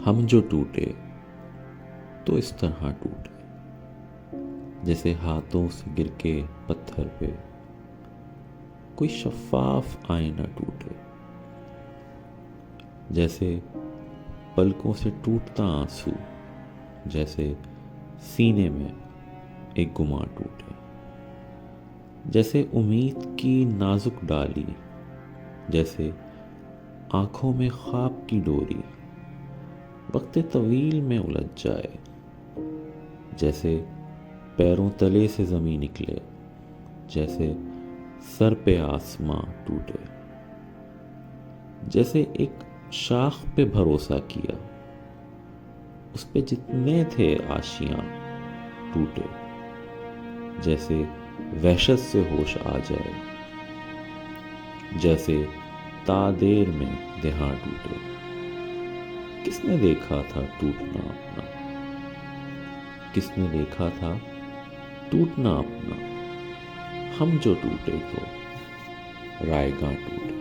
ہم جو ٹوٹے تو اس طرح ٹوٹے جیسے ہاتھوں سے گر کے پتھر پہ کوئی شفاف آئینہ ٹوٹے، جیسے پلکوں سے ٹوٹتا آنسو، جیسے سینے میں ایک گماں ٹوٹے، جیسے امید کی نازک ڈالی، جیسے آنکھوں میں خواب کی ڈوری وقت طویل میں الجھ جائے، جیسے پیروں تلے سے زمین نکلے، جیسے سر پہ آسماں ٹوٹے، جیسے ایک شاخ پہ بھروسہ کیا، اس پہ جتنے تھے آشیاں ٹوٹے، جیسے وحشت سے ہوش آ جائے، جیسے تادیر میں دہاں ٹوٹے۔ کس نے دیکھا تھا ٹوٹنا اپنا؟ کس نے دیکھا تھا ٹوٹنا اپنا؟ ہم جو ٹوٹے تو رائے گاں ٹوٹے۔